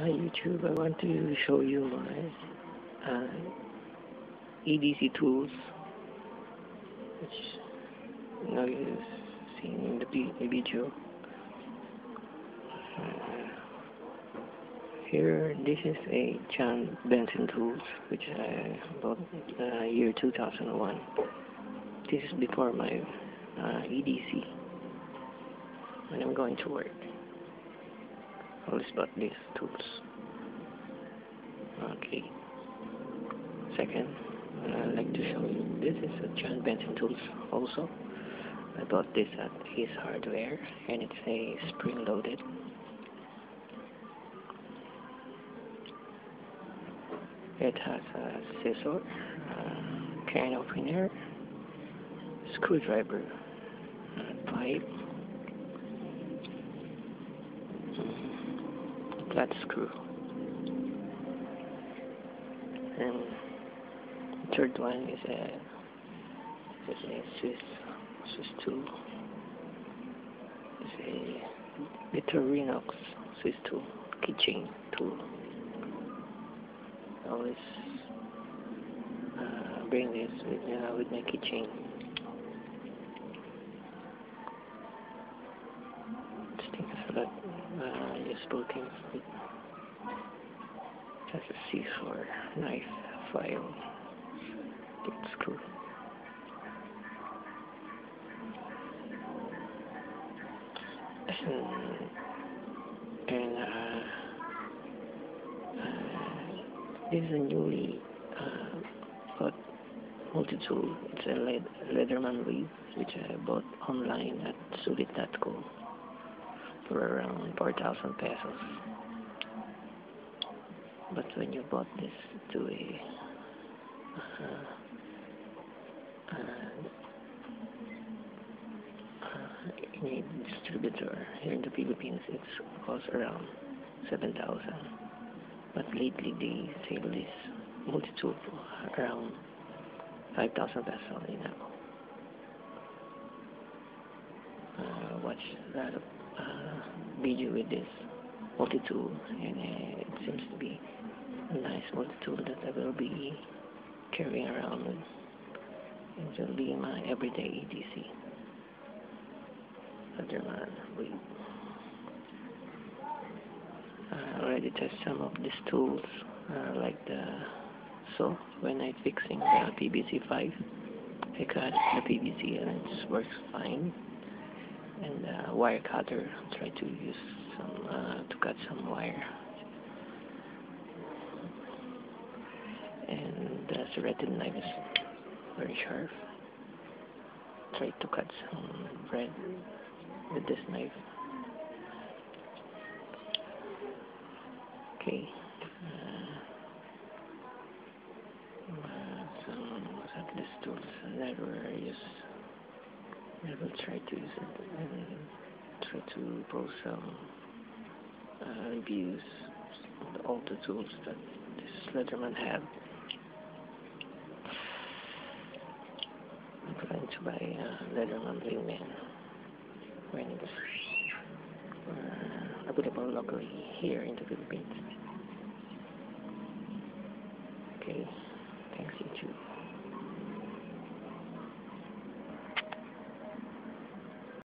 Hi YouTube, I want to show you my EDC Tools, which now you've seen in the video. Here, this is a Benzen Tools, which I bought year 2001. This is before my EDC, when I'm going to work. I always bought these tools. Okay. Second, I'd like to show you, this is a Benzen Tools also. I bought this at Ace Hardware, and it's a spring-loaded. It has a scissor, can opener, screwdriver, pipe, flat screw, and the third one is a Swiss tool. It's a Leatherman Swiss tool, keychain tool. I always bring this with my keychain. This thing has a lot useful things. It has a scissor, knife, file, screw. And this is a newly bought Multitool. It's a Leatherman weave, which I bought online at Sulit.com for around 4,000 pesos. But when you bought this to a distributor here in the Philippines, it costs around 7,000. But lately they sell this Multitool for around 5,000 pesos only now. Watch that video with this Multitool, and it seems to be a nice Multitool that I will be carrying around with. It will be my everyday EDC. Leatherman weave. I already tested some of these tools, like the saw when I'm fixing the PVC 5. I cut the PVC and it just works fine. And the wire cutter, I'll try to use some to cut some wire. And the serrated knife is very sharp. Try to cut some bread with this knife. Okay. Some these tools I never try to use it, and try to post some reviews of all the tools that this Leatherman have. I'm trying to buy Leatherman Wingman when it's available locally here in the Philippines.